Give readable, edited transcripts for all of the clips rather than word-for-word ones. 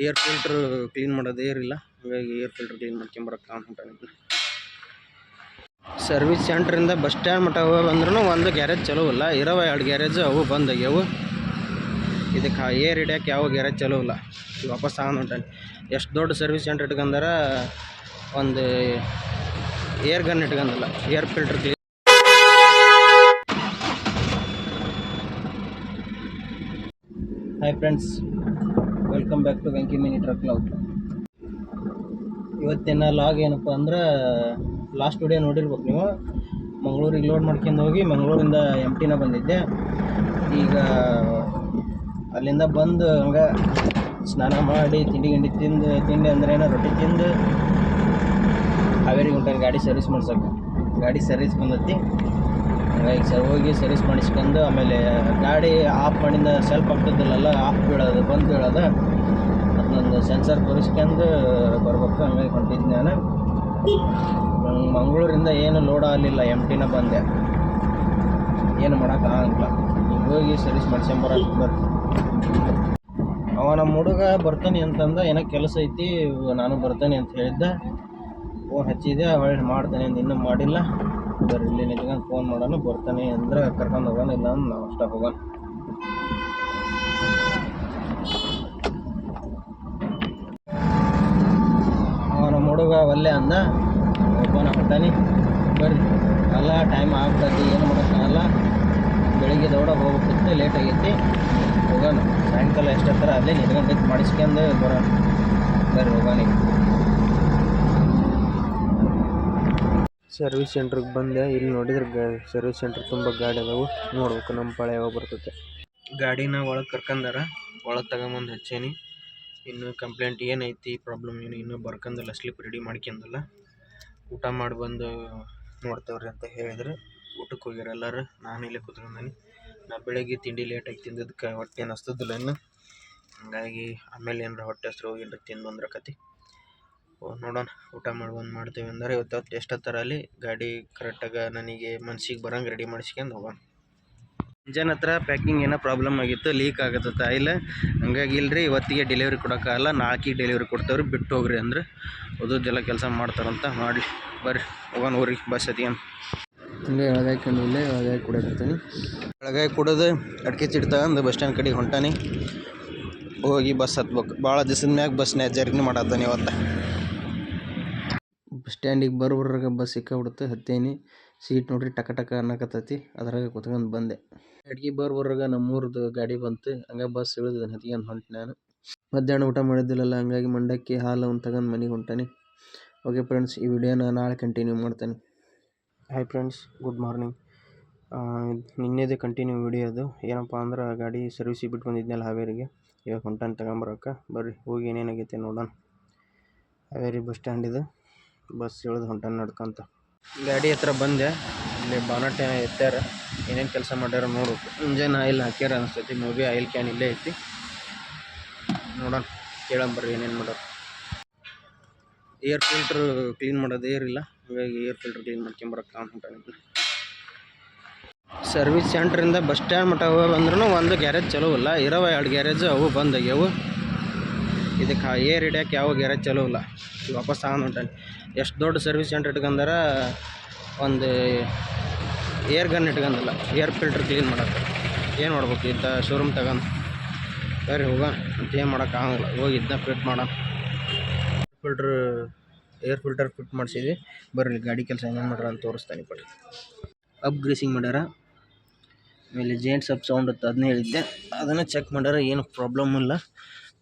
Air filter clean ಮಾಡೋದು air ಇಲ್ಲ, ಹಾಗಾಗಿ ಏರ್ ಫಿಲ್ಟ್ರ್ ಕ್ಲೀನ್ ಮಾಡ್ಕೊಂಬರಕ್ಕೆ ಹೊಂಟಾನೆ. ಸರ್ವಿಸ್ ಸೆಂಟ್ರಿಂದ ಬಸ್ ಸ್ಟ್ಯಾಂಡ್ ಮಟ್ಟ ಹೋಗಿ ಬಂದ್ರೂ ಒಂದು ಗ್ಯಾರೇಜ್ ಚಲೋ ಇಲ್ಲ, ಇರೋವ 2 ಗ್ಯಾರೇಜ್ ಅವು ಬಂದಾಗ್ಯವು. ಇದಕ್ಕೆ ಏರ್ ಹಿಡಿಯೋಕೆ ಯಾವ ಗ್ಯಾರೇಜ್ ಚಲೋ ಇಲ್ಲ, ವಾಪಸ್ ತಗೊಂಡು ಹೊಂಟಾನೆ. ಎಷ್ಟು ದೊಡ್ಡ ಸರ್ವಿಸ್ ಸೆಂಟ್ರ್ ಇಟ್ಕೊಂಡಾರ ಒಂದು ಏರ್ ಗನ್ ಇಟ್ಕೊಂಡಿಲ್ಲ, air filter clean. Hi friends, welcome back to Venki mini truck log. ಇವತ್ತಿನ ಲಾಗ್ ಏನಪ್ಪ ಅಂದ್ರೆ, ಲಾಸ್ಟ್ ವಿಡಿಯೋ ನೋಡಿರ್ಬೇಕು ನೀವು. ಮಂಗಳೂರಿಗೆ ಲೋಡ್ ಮಾಡ್ಕೊಂಡು ಹೋಗಿ ಮಂಗಳೂರಿಂದ ಎಂಟಿನ ಬಂದಿದ್ದೆ. ಈಗ ಅಲ್ಲಿಂದ ಬಂದು ಹಂಗೆ ಸ್ನಾನ ಮಾಡಿ ತಿಂಡಿ ತಿಂದು, ತಿಂಡಿ ಅಂದ್ರೆ ಏನೋ ರೊಟ್ಟಿ ತಿಂದು ಹಾವೇರಿಗೆ ಹೊಂಟಾನೆ ಗಾಡಿ ಸರ್ವಿಸ್ ಮಾಡ್ಸೋಕೆ. ಗಾಡಿ ಸರ್ವಿಸ್ ಬಂದೈತಿ, ಹಂಗಾಗಿ ಹೋಗಿ ಸರ್ವಿಸ್ ಮಾಡಿಸ್ಕೊಂಡು ಆಮೇಲೆ ಗಾಡಿ ಆಫ್ ಮಾಡಿಂದ ಸೆಲ್ಫ್ ಆಗ್ತದಿಲ್ಲ, ಆಫ್ ಬೀಳೋದು ಬಂದು ಬೀಳೋದು, ಅದನ್ನೊಂದು ಸೆನ್ಸರ್ ತೋರಿಸ್ಕೊಂಡು ಬರ್ಬೇಕು. ಹಂಗಾಗಿ ಹೊಂಟಿದ್ದೆ ನಾನು. ಮಂಗಳೂರಿಂದ ಏನು ಲೋಡ್ ಆಗಲಿಲ್ಲ, ಎಂಟಿನ ಬಂದೆ. ಏನು ಮಾಡೋಕ್ಕಾಗಲ್ಲ, ಈಗ ಹೋಗಿ ಸರ್ವಿಸ್ ಮಾಡ್ಸ್ಕೊಂಬರಕ್ಕೆ ಬರ್ರಿ. ನಮ್ಮ ಹುಡುಗ ಬರ್ತಾನೆ ಅಂತಂದ, ಏನೋ ಕೆಲಸ ಐತಿ ನಾನು ಬರ್ತಾನೆ ಅಂತ ಹೇಳಿದ್ದೆ. ಫೋನ್ ಹಚ್ಚಿದೆ, ಹೊಳ್ಳಿ ಮಾಡ್ತಾನೆ ಅಂತ ಇನ್ನೂ ಮಾಡಿಲ್ಲ. ಬರ್ರಿ ಇಲ್ಲಿ ನಿಂತ್ಕೊಂಡು ಫೋನ್ ಮಾಡೋಣ, ಬರ್ತಾನೆ ಅಂದ್ರೆ ಕರ್ಕೊಂಡು ಹೋಗೋಣ, ಇಲ್ಲ ಅಂದ್ರೆ ನಾವು ಅಷ್ಟೇ ಹೋಗೋಣ. ನಮ್ಮ ಹುಡುಗ ಒಲ್ಲೆ ಅಂದ, ಒಬ್ಬನ ಹೊಟ್ಟಾನಿ. ಬರ್ರಿ, ಅಲ್ಲ ಟೈಮ್ ಆಗ್ತದೆ, ಏನು ಮಾಡೋಕ್ಕಾಗಲ್ಲ. ಬೆಳಿಗ್ಗೆ ದೌಡ ಹೋಗ್ಬೇಕಿತ್ತು, ಲೇಟ್ ಆಗೈತಿ, ಹೋಗೋಣ. ಸಾಯಂಕಾಲ ಎಷ್ಟೊತ್ತರ ಅಲ್ಲೇ ನಿಂತ್ಕೊಂಡು ಮಾಡಿಸ್ಕೊಂಡು ಬರೋಣ. ಬರ್ರಿ ಹೋಗೋಣ. ಸರ್ವಿಸ್ ಸೆಂಟ್ರಿಗೆ ಬಂದೆ. ಇಲ್ಲಿ ನೋಡಿದ್ರೆ ಸರ್ವಿಸ್ ಸೆಂಟ್ರ್ ತುಂಬ ಗಾಡಿ ಅದಾವು, ನೋಡ್ಬೇಕು ನಮ್ಮ ಪಾಳೆ ಯಾವಾಗ ಬರ್ತೈತೆ. ಗಾಡಿನ ಒಳಗೆ ಕರ್ಕೊಂಡಾರ, ಒಳಗೆ ತಗೊಂಬಂದು ಹಚ್ಚೇನಿ. ಇನ್ನು ಕಂಪ್ಲೇಂಟ್ ಏನೈತಿ, ಪ್ರಾಬ್ಲಮ್ ಏನು ಇನ್ನೂ ಬರ್ಕಂದಿಲ್ಲ, ಸ್ಲಿಪ್ ರೆಡಿ ಮಾಡ್ಕೊಂಡಲ್ಲ. ಊಟ ಮಾಡಿ ಬಂದು ನೋಡ್ತೇವ್ರಿ ಅಂತ ಹೇಳಿದ್ರು. ಊಟಕ್ಕೆ ಹೋಗ್ಯಾರ ಎಲ್ಲರೂ, ನಾನು ಇಲ್ಲೇ ಕೂತ್ಕೊಂಡೇನಿ. ನಾ ಬೆಳಗ್ಗೆ ತಿಂಡಿ ಲೇಟಾಗಿ ತಿಂದದಕ್ಕೆ ಹೊಟ್ಟೆ ಏನು ಹಸ್ತದಿಲ್ಲ ಇನ್ನು, ಹಂಗಾಗಿ ಆಮೇಲೆ ಏನಾರ ಹೊಟ್ಟೆ ಹಸ್ರು ಏನಾರ ತಿಂದು ಬಂದ್ರಕತಿ. ನೋಡೋಣ, ಊಟ ಮಾಡಿ ಬಂದು ಮಾಡ್ತೇವೆ ಅಂದರೆ ಇವತ್ತು ಎಷ್ಟೊತ್ತರ ಅಲ್ಲಿ ಗಾಡಿ ಕರೆಕ್ಟಾಗಿ ನನಗೆ ಮನ್ಸಿಗೆ ಬರೋಂಗೆ ರೆಡಿ ಮಾಡಿಸ್ಕೊಂಡು ಹೋಗೋಣ. ಇಂಜನ್ ಹತ್ರ ಪ್ಯಾಕಿಂಗ್ ಏನೋ ಪ್ರಾಬ್ಲಮ್ ಆಗಿತ್ತು, ಲೀಕ್ ಆಗತ್ತೆ ಆಯಿಲ್. ಹಂಗಾಗಿ ಇಲ್ಲರಿ ಇವತ್ತಿಗೆ ಡೆಲಿವರಿ ಕೊಡೋಕ್ಕಾಗಲ್ಲ, ನಾಳೆಗೆ ಡೆಲಿವರಿ ಕೊಡ್ತೇವ್ರಿ, ಬಿಟ್ಟು ಹೋಗ್ರಿ ಅಂದ್ರೆ ಓದೋದೆಲ್ಲ ಕೆಲಸ ಮಾಡ್ತಾರಂತ. ಮಾಡಲಿ ಬರ್ರಿ ಹೋಗೋಣ ಊರಿಗೆ. ಬಸ್ ಹತ್ತಿಗೆ ಹಂಗೆ ಎಳಗಾಯಿ ಕಂಡಿಲ್ಲ, ಎಳಗಾಯಿ ಕುಡಿಯಕತ್ತೀನಿ. ಎಳಗಾಯಿ ಕುಡಿದು ಅಡಿಕೆ ಚಿಟ್ಟು ತಗೊಂಡು ಬಸ್ ಸ್ಟ್ಯಾಂಡ್ ಕಡೆಗೆ ಹೊಂಟಾನಿ. ಹೋಗಿ ಬಸ್ ಹತ್ಬೇಕು. ಭಾಳ ದಿವಸದ ಮ್ಯಾಗ ಬಸ್ನ್ಯಾಗ ಜರ್ನಿ ಮಾಡತ್ತಾನೆ ಇವತ್ತು. ಬಸ್ ಸ್ಟ್ಯಾಂಡಿಗೆ ಬರೋರ್ರಾಗ ಬಸ್ ಸಿಕ್ಕಾಬಿಡುತ್ತೆ, ಹತ್ತೇನಿ. ಸೀಟ್ ನೋಡ್ರಿ ಟಕ ಟಕ ಅನ್ನಕತ್ತೈತಿ, ಅದ್ರಾಗ ಕುತ್ಕೊಂಡು ಬಂದೆ. ಅಡ್ಗೆ ಬರೋರ್ರಾಗ ನಮ್ಮೂರದ್ದು ಗಾಡಿ ಬಂತು, ಹಂಗೆ ಬಸ್ ಇಳಿದು ಹತ್ಕೊಂಡು ಹೊಂಟು ನಾನು. ಮಧ್ಯಾಹ್ನ ಊಟ ಮಾಡಿದ್ದಿಲ್ಲಲ್ಲ, ಹಂಗಾಗಿ ಮಂಡಕ್ಕಿ ಹಾಲು ಅವ್ನು ತಗೊಂಡು ಮನೆಗೆ ಹೊಂಟಾನೆ. ಓಕೆ ಫ್ರೆಂಡ್ಸ್, ಈ ವಿಡಿಯೋನ ನಾಳೆ ಕಂಟಿನ್ಯೂ ಮಾಡ್ತಾನೆ. Hi friends, good morning. ನಿನ್ನೆದೇ ಕಂಟಿನ್ಯೂ ವಿಡಿಯೋ ಅದು. ಏನಪ್ಪ ಅಂದ್ರೆ ಗಾಡಿ ಸರ್ವಿಸಿಗೆ ಬಿಟ್ಟು ಬಂದಿದ್ನಲ್ಲ ಹಾವೇರಿಗೆ, ಇವಾಗ ಹೊಂಟಾನೆ ತಗೊಂಬರಕ್ಕೆ. ಬರ್ರಿ ಹೋಗಿ ಏನೇನಾಗೈತೆ ನೋಡೋಣ. ಹಾವೇರಿ ಬಸ್ ಸ್ಟ್ಯಾಂಡ್ ಇದು, ಬಸ್ ಇಳಿದು ಹೊಂಟಾನೆ ನಡ್ಕೊಂತ. ಗಾಡಿ ಹತ್ರ ಬಂದೆ, ಇಲ್ಲಿ ಬಾನಟ್ ಏನೋ ಎತ್ತಾರ, ಏನೇನು ಕೆಲಸ ಮಾಡ್ಯಾರ ನೋಡ್ಬೇಕು. ಇಂಜನ್ ಆಯಿಲ್ ಹಾಕ್ಯಾರ ಅನಿಸ್ತೈತಿ, ಮೂವಿ ಆಯಿಲ್ ಕ್ಯಾನ್ ಇಲ್ಲೇ ಐತಿ. ನೋಡೋಣ, ಕೇಳಂಬರ್ರಿ ಏನೇನು ಮಾಡೋರು. ಏರ್ ಫಿಲ್ಟ್ರ್ ಕ್ಲೀನ್ ಮಾಡೋದು ಏರ್ ಇಲ್ಲ, ಹಾಗಾಗಿ ಏರ್ ಫಿಲ್ಟ್ರ್ ಕ್ಲೀನ್ ಮಾಡ್ಕೊಂಬರಕ್ಕೆ ಹೊಂಟಾನೆ. ಸರ್ವಿಸ್ ಸೆಂಟ್ರಿಂದ ಬಸ್ ಸ್ಟ್ಯಾಂಡ್ ಮಟ್ಟ ಹೋಗಿ ಬಂದ್ರೂ ಒಂದು ಗ್ಯಾರೇಜ್ ಚಲೋ ಇಲ್ಲ, ಇರೋವ 2 ಗ್ಯಾರೇಜ್ ಅವು ಬಂದಾಗ್ಯವು. ಇದಕ್ಕೆ ಏರ್ ಹಿಡಿಯೋಕೆ ಯಾವ ಗ್ಯಾರೇಜ್ ಚಲೋ ಇಲ್ಲ, ವಾಪಸ್ ತಗೊಂಡು ಹೊಂಟಾನೆ. ಎಷ್ಟು ದೊಡ್ಡ ಸರ್ವಿಸ್ ಸೆಂಟ್ರ್ ಇಟ್ಕೊಂಡಾರ ಒಂದು ಏರ್ ಗನ್ ಇಟ್ಕೊಂಡಿಲ್ಲ, ಏರ್ ಫಿಲ್ಟ್ರ್ ಕ್ಲೀನ್ ಮಾಡೋಕ್ಕೆ. ಏನು ಮಾಡ್ಬೇಕು ಇಂಥ ಶೋರೂಮ್ ತಗೊಂಡು. ಬರ್ರಿ ಹೋಗೋಣ ಅಂತ, ಏನು ಮಾಡೋಕ್ಕಾಗಲ್ಲ. ಹೋಗಿ ಇದನ್ನ ಫಿಟ್ ಮಾಡೋಣ. ಏರ್ ಫಿಲ್ಟರ್ ಫಿಟ್ ಮಾಡಿಸಿದ್ವಿ. ಬರ್ರಿ ಗಾಡಿ ಕೆಲಸ ಏನೇನು ಮಾಡ್ಯಾರ ಅಂತ ತೋರಿಸ್ತಾನೆ. ಬರ್ರಿ, ಅಪ್ ಗ್ರೀಸಿಂಗ್ ಮಾಡ್ಯಾರ, ಆಮೇಲೆ ಜೇಂಟ್ಸ್ ಅಪ್ ಸೌಂಡ್ ಇತ್ತು, ಅದನ್ನೇ ಹೇಳಿದ್ದೆ, ಅದನ್ನು ಚೆಕ್ ಮಾಡ್ಯಾರ. ಏನು ಪ್ರಾಬ್ಲಮ್ ಇಲ್ಲ,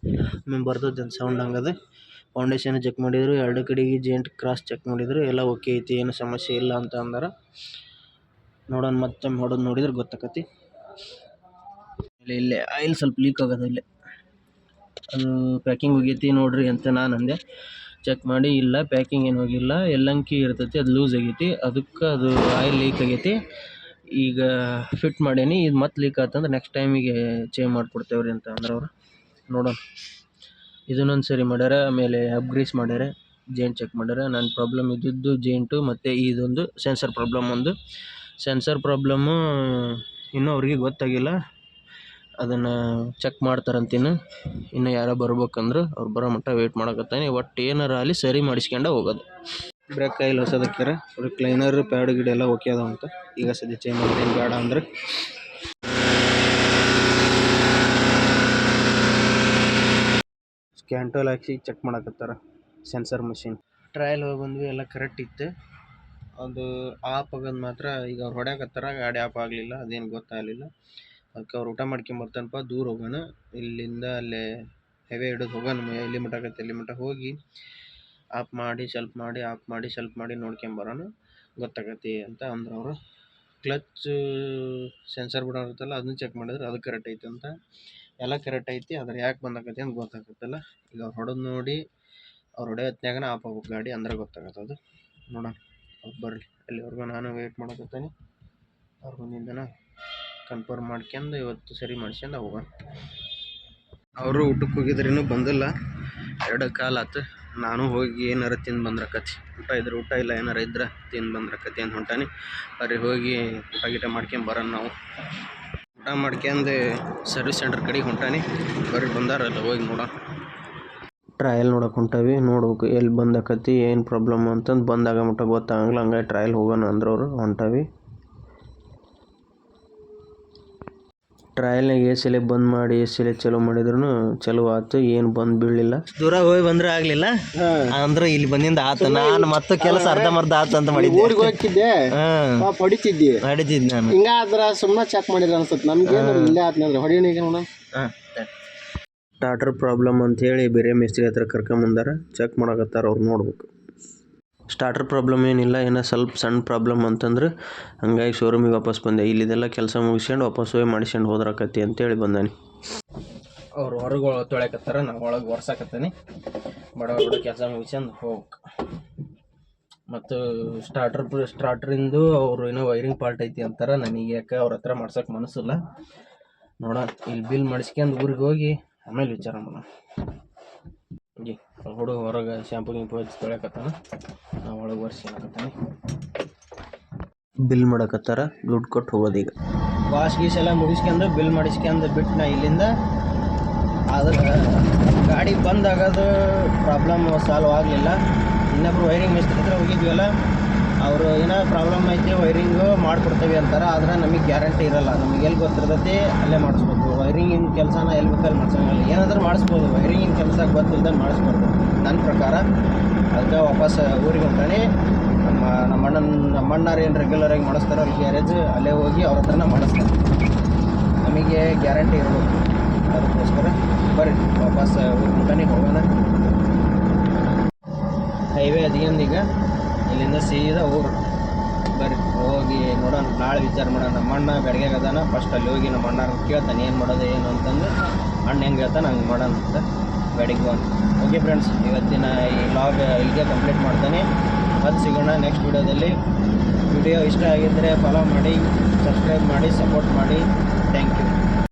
ಬರ್ತದೆ ಅಂತ ಸೌಂಡ್ ಹಂಗದು. ಫೌಂಡೇಶನ್ ಚೆಕ್ ಮಾಡಿದರು, 2 ಕಡೆಗೆ ಜೇಂಟ್ ಕ್ರಾಸ್ ಚೆಕ್ ಮಾಡಿದರು, ಎಲ್ಲ ಓಕೆ ಐತಿ, ಏನು ಸಮಸ್ಯೆ ಇಲ್ಲ ಅಂತ ಅಂದಾರ. ನೋಡೋಣ, ಮತ್ತೆ ಹೊಡೆದು ನೋಡಿದ್ರೆ ಗೊತ್ತಾಕತಿ. ಇಲ್ಲೇ ಆಯಿಲ್ ಸ್ವಲ್ಪ ಲೀಕ್ ಆಗೋದು, ಇಲ್ಲೇ ಅದು ಪ್ಯಾಕಿಂಗ್ ಹೋಗೈತಿ ನೋಡ್ರಿ ಅಂತ ನಾನು ಅಂದೆ. ಚೆಕ್ ಮಾಡಿ ಇಲ್ಲ, ಪ್ಯಾಕಿಂಗ್ ಏನು ಹೋಗಿಲ್ಲ, ಎಲ್ಲಂಕಿ ಇರ್ತೈತಿ, ಅದು ಲೂಸ್ ಆಗೈತಿ, ಅದಕ್ಕೆ ಅದು ಆಯಿಲ್ ಲೀಕ್ ಆಗೈತಿ. ಈಗ ಫಿಟ್ ಮಾಡೀನಿ, ಇದು ಮತ್ತೆ ಲೀಕ್ ಆತಂದ್ರೆ ನೆಕ್ಸ್ಟ್ ಟೈಮಿಗೆ ಚೇಂಜ್ ಮಾಡಿಕೊಡ್ತೇವ್ರಿ ಅಂತ ಅಂದ್ರೆ ಅವರು. ನೋಡೋಣ, ಇದನ್ನೊಂದು ಸರಿ ಮಾಡ್ಯಾರ, ಆಮೇಲೆ ಅಪ್ಗ್ರೀಸ್ ಮಾಡ್ಯಾರ, ಜೇಂಟ್ ಚೆಕ್ ಮಾಡ್ಯಾರ. ನನ್ನ ಪ್ರಾಬ್ಲಮ್ ಇದ್ದಿದ್ದು ಜೇಂಟು ಮತ್ತು ಇದೊಂದು ಸೆನ್ಸರ್ ಪ್ರಾಬ್ಲಮ್. ಒಂದು ಸೆನ್ಸರ್ ಪ್ರಾಬ್ಲಮ್ಮು ಇನ್ನೂ ಅವ್ರಿಗೆ ಗೊತ್ತಾಗಿಲ್ಲ, ಅದನ್ನು ಚೆಕ್ ಮಾಡ್ತಾರಂತಿನ್ನು ಇನ್ನು ಯಾರೋ ಬರ್ಬೇಕಂದ್ರೆ ಅವ್ರು ಬರೋ ಮಟ್ಟ ವೆಯ್ಟ್ ಮಾಡಕತ್ತಾನೆ. ಒಟ್ಟು ಏನಾರ ಅಲ್ಲಿ ಸರಿ ಮಾಡಿಸ್ಕೊಂಡು ಹೋಗೋದು. ಬ್ರೇಕ್ ಆಯಿಲ್ ಹೊಸದಕ್ಕಿರ ಕ್ಲೈನರ್ ಪ್ಯಾಡ್ ಗಿಡ ಎಲ್ಲ ಓಕೆ ಅದಾವ ಅಂತ ಈಗ ಸದ್ಯ ಚೇಂಜ್ ಮಾಡೋದೇನು ಬೇಡ ಅಂದ್ರೆ ಸ್ಕ್ಯಾಂಟೋಲ್ ಹಾಕಿ ಚೆಕ್ ಮಾಡಕತ್ತಾರ ಸೆನ್ಸರ್ ಮಷಿನ್. ಟ್ರಯಲ್ ಹೋಗಿ ಬಂದ್ವಿ, ಎಲ್ಲ ಕರೆಕ್ಟ್ ಇತ್ತು. ಅದು ಆಪ್ ಆಗೋದು ಮಾತ್ರ ಈಗ ಅವ್ರು ಹೊಡ್ಯಾಕತ್ತಾರ, ಗಾಡಿ ಆಪ್ ಆಗಲಿಲ್ಲ, ಅದೇನು ಗೊತ್ತಾಗಲಿಲ್ಲ. ಅದಕ್ಕೆ ಅವ್ರು ಊಟ ಮಾಡ್ಕೊಂಬರ್ತಾನಪ್ಪ, ದೂರ ಹೋಗೋಣ, ಇಲ್ಲಿಂದ ಅಲ್ಲೇ ಹೆವೆ ಹಿಡಿದು ಹೋಗೋಣ, ಎಲ್ಲಿ ಮಟ್ಟ ಆಗತ್ತೆ ಎಲ್ಲಿ ಮಟ್ಟ ಹೋಗಿ ಆಫ್ ಮಾಡಿ ಸ್ವಲ್ಪ ಮಾಡಿ ಆಫ್ ಮಾಡಿ ಸ್ವಲ್ಪ ಮಾಡಿ ನೋಡ್ಕೊಂಬರೋಣ, ಗೊತ್ತಾಗತ್ತೆ ಅಂತ ಅಂದ್ರೆ ಅವರು. ಕ್ಲಚ್ ಸೆನ್ಸರ್ ಬಿಡೋ ಇರುತ್ತಲ್ಲ ಅದನ್ನ ಚೆಕ್ ಮಾಡಿದ್ರೆ ಅದು ಕರೆಕ್ಟ್ ಐತೆ ಅಂತ. ಎಲ್ಲ ಕರೆಕ್ಟ್ ಐತಿ, ಅದ್ರ ಯಾಕೆ ಬಂದಾಕತಿ ಅಂತ ಗೊತ್ತಾಗತ್ತಲ್ಲ. ಈಗ ಅವ್ರು ಹೊಡೆದು ನೋಡಿ ಅವ್ರು ಹೊಡೆ ಹೊತ್ನ್ಯಾಗ ಆಫ್ ಆಗ್ಬೇಕು ಗಾಡಿ, ಅಂದ್ರೆ ಗೊತ್ತಾಗತ್ತದು. ನೋಡೋಣ ಅವ್ರು ಬರಲಿ, ಅಲ್ಲಿವರೆಗೂ ನಾನು ವೆಯ್ಟ್ ಮಾಡಕತ್ತೀನಿ. ಅವ್ರು ಬಂದಿಂದನ ಕನ್ಫರ್ಮ್ ಮಾಡ್ಕೊಂಡು ಇವತ್ತು ಸರಿ ಮಾಡ್ಸ್ಕೊಂಡು ಹೋಗೋಣ. ಅವರು ಊಟಕ್ಕೆ ಹೋಗಿದ್ರೆ ಇನ್ನೂ ಬಂದಿಲ್ಲ, 2 ಕಾಲು ಆಯ್ತು. ನಾನು ಹೋಗಿ ಏನಾರ ತಿಂದು ಬಂದ್ರಕತಿ, ಊಟ ಇದ್ರೆ ಊಟ, ಇಲ್ಲ ಏನಾರ ಇದ್ರೆ ತಿಂದು ಬಂದ್ರಕತಿ ಅಂತ ಹೊಂಟಾನಿ. ಬರ್ರಿ ಹೋಗಿ ಊಟ ಗೀಟ ಮಾಡ್ಕೊಂಬರೋಣ. ನಾವು ಊಟ ಮಾಡ್ಕೊಂಡು ಸರ್ವಿಸ್ ಸೆಂಟರ್ ಕಡೆಗೆ ಹೊಂಟಾನಿ. ಬರ್ರಿ ಬಂದಾರಲ್ಲ ಹೋಗಿ ನೋಡೋಣ. ಟ್ರಯಲ್ ನೋಡೋಕೆ ಹೊಂಟಾವಿ, ನೋಡ್ಬೇಕು ಎಲ್ಲಿ ಬಂದಾಕತಿ ಏನು ಪ್ರಾಬ್ಲಮ್ ಅಂತಂದು. ಬಂದಾಗ ಮಟ್ಟ ಗೊತ್ತಾಗಲ್ಲ, ಹಂಗಾಗಿ ಟ್ರಯಲ್ ಹೋಗೋಣ ಅಂದ್ರೆ ಅವರು ಹೊಂಟಾವಿ. ಟ್ರಯಲ್ನಾಗ ಎಸಿಲೆ ಬಂದ್ ಮಾಡಿ ಎಸಿಲೆ ಚಲೋ ಮಾಡಿದ್ರು ಚಲೋ ಆಯ್ತು, ಏನು ಬಂದು ಬೀಳಲಿಲ್ಲ. ದೂರ ಹೋಗಿ ಬಂದ್ರೆ ಆಗಲಿಲ್ಲ ಅಂದ್ರೆ ಇಲ್ಲಿ ಬಂದಿಂದ ಆತ. ನಾನು ಮತ್ತೆ ಕೆಲಸ ಅರ್ಧಂಬರ್ಧ ಆತ ಅಂತ ಮಾಡಿದ್ದೆ. ಊರಿಗೆ ಹೋಗ್ತಿದ್ದೆ, ಹೊಡಿತಿದ್ದೆ ನಾನು. ಹಿಂಗಾದ್ರೆ ಸುಮ್ಮನೆ ಚೆಕ್ ಮಾಡಿದ್ರೆ ಅನ್ಸುತ್ತೆ ನಮ್ಗೆ, ಇಲ್ಲೇ ಆತ್ನಂದ್ರೆ ಹೊಡಿಯೋಣಿಗೆ ನೋಡೋಣ. ಸ್ಟಾರ್ಟರ್ ಪ್ರಾಬ್ಲಮ್ ಅಂಥೇಳಿ ಬೇರೆ ಮಿಸ್ತ್ರಿ ಹತ್ರ ಕರ್ಕೊಂಬಂದಾರ, ಚೆಕ್ ಮಾಡಕತ್ತಾರ ಅವ್ರು, ನೋಡ್ಬೇಕು. ಸ್ಟಾರ್ಟರ್ ಪ್ರಾಬ್ಲಮ್ ಏನಿಲ್ಲ, ಏನೋ ಸ್ವಲ್ಪ ಸಣ್ಣ ಪ್ರಾಬ್ಲಮ್ ಅಂತಂದ್ರೆ ಹಂಗಾಗಿ ಶೋರೂಮಿಗೆ ವಾಪಸ್ ಬಂದೆ. ಇಲ್ಲಿದೆಲ್ಲ ಕೆಲಸ ಮುಗಿಸ್ಕೊಂಡು ವಾಪಸ್ ಹೋಗಿ ಮಾಡಿಸ್ಕೊಂಡು ಹೋದ್ರಕತಿ ಅಂತೇಳಿ ಬಂದಾನೆ. ಅವ್ರು ಹೊರಗೆ ತೊಳ್ಯಾಕತ್ತಾರ, ನಾವು ಒಳಗೆ ಒರ್ಸಾಕತ್ತೀನಿ. ಬಡ ಕೆಲಸ ಮುಗಿಸ್ಕೊಂಡು ಹೋಗ್ಬೇಕು. ಮತ್ತು ಸ್ಟಾರ್ಟ್ರಿಂದು ಅವರು ಏನೋ ವೈರಿಂಗ್ ಪಾರ್ಟ್ ಐತಿ ಅಂತಾರೆ. ನನಗೆ ಯಾಕೆ ಅವ್ರ ಹತ್ರ ಮಾಡ್ಸೋಕೆ ಮನಸ್ಸಿಲ್ಲ. ನೋಡೋಣ, ಇಲ್ಲಿ ಬಿಲ್ ಮಾಡಿಸ್ಕೊಂಡು ಊರಿಗೆ ಹೋಗಿ ಆಮೇಲೆ ವಿಚಾರ ಮಾಡೋಣ. ಹುಡುಗ ಹೊರಗೆ ಶಾಂಪು ಗಿಂಪು ಹಚ್ಚಿ ತೊಳ್ಯಾಕತ್ತಾನ, ನಾವು ಒಳಗೆ ಒರೆಸ್ಕೊಳಕತ್ತಾನೆ. ಬಿಲ್ ಮಾಡಕತ್ತಾರ, ದುಡ್ಡು ಕೊಟ್ಟು ಹೋಗೋದೀಗ. ವಾಶ್ ಗೀಸ್ ಎಲ್ಲ ಮುಗಿಸ್ಕೊಂಡು ಬಿಲ್ ಮಾಡಿಸ್ಕೊಂಡು ಬಿಟ್ಟು ನಾ ಇಲ್ಲಿಂದ. ಆದ್ರೆ ಗಾಡಿ ಬಂದಾಗೋದು ಪ್ರಾಬ್ಲಮ್ ಸಾಲ್ವ್ ಆಗಲಿಲ್ಲ. ಇನ್ನೊಬ್ರು ವೈರಿಂಗ್ ಮಿಸ್ತ್ರಿ ಹತ್ರ ಹೋಗಿದ್ವಲ್ಲ, ಅವರು ಏನೋ ಪ್ರಾಬ್ಲಮ್ ಐತಿ ವೈರಿಂಗು ಮಾಡಿಕೊಡ್ತೀವಿ ಅಂತಾರೆ. ಆದರೆ ನಮಗೆ ಗ್ಯಾರಂಟಿ ಇರೋಲ್ಲ, ನಮಗೆ ಎಲ್ಲಿ ಗೊತ್ತಿರ್ತೈತಿ ಅಲ್ಲೇ ಮಾಡಿಸ್ಬೇಕು. ವೈರಿಂಗಿನ ಕೆಲಸನ ಎಲ್ಲಿ ಬೇಕಲ್ಲಿ ಮಾಡ್ಸೋಂಗಿಲ್ಲ. ಏನಾದರೂ ಮಾಡಿಸ್ಬೋದು, ವೈರಿಂಗಿನ ಕೆಲಸ ಗೊತ್ತಿಲ್ಲದೆ ಮಾಡಿಸ್ಬಾರ್ದು ನನ್ನ ಪ್ರಕಾರ. ಅದಕ್ಕೆ ವಾಪಸ್ ಊರಿಗೆ ಹೊಂಟಾನೆ. ನಮ್ಮ ಅಣ್ಣಾರು ಏನು ರೆಗ್ಯುಲರಾಗಿ ಮಾಡಿಸ್ತಾರೋ ಅಲ್ಲಿ ಗ್ಯಾರೇಜ್, ಅಲ್ಲೇ ಹೋಗಿ ಅವ್ರ ಹತ್ರನ ಮಾಡಿಸ್ತಾರೆ. ನಮಗೆ ಗ್ಯಾರಂಟಿ ಇರಬೇಕು, ಅದಕ್ಕೋಸ್ಕರ ಬರ್ರಿ ವಾಪಸ್ ಊರಿಗೆ ಹೊಂಟಾನೆ, ಹೋಗೋಣ. ಹೈವೇ ಅದೇಂದೀಗ ಇಲ್ಲಿಂದ ಸೀದಾ ಊರು. ಬರ್ರಿ ಹೋಗಿ ನೋಡೋಣ, ನಾಳೆ ವಿಚಾರ ಮಾಡೋಣ. ನಮ್ಮ ಅಣ್ಣ ಬೆಳಗ್ಗೆ ಅದಾನ, ಫಸ್ಟ್ ಅಲ್ಲಿ ಹೋಗಿ ನಮ್ಮ ಅಣ್ಣ ಕೇಳ್ತಾನೆ ಏನು ಮಾಡೋದು ಏನು ಅಂತಂದು. ಅಣ್ಣ ಹೆಂಗೆ ಹೇಳ್ತಾನೆ ಹಂಗೆ ಮಾಡೋಣ ಅಂತ ಬೆಳಗ್ಗೆ ಹೋಗೋಣ. ಓಕೆ ಫ್ರೆಂಡ್ಸ್, ಇವತ್ತಿನ ಈ ವ್ಲಾಗ್ ಇಲ್ಲಿಗೆ ಕಂಪ್ಲೀಟ್ ಮಾಡ್ತಾನೆ. ಅದು ಸಿಗೋಣ ನೆಕ್ಸ್ಟ್ ವಿಡಿಯೋದಲ್ಲಿ. ವಿಡಿಯೋ ಇಷ್ಟ ಆಗಿದ್ದರೆ ಫಾಲೋ ಮಾಡಿ, ಸಬ್ಸ್ಕ್ರೈಬ್ ಮಾಡಿ, ಸಪೋರ್ಟ್ ಮಾಡಿ. Thank you.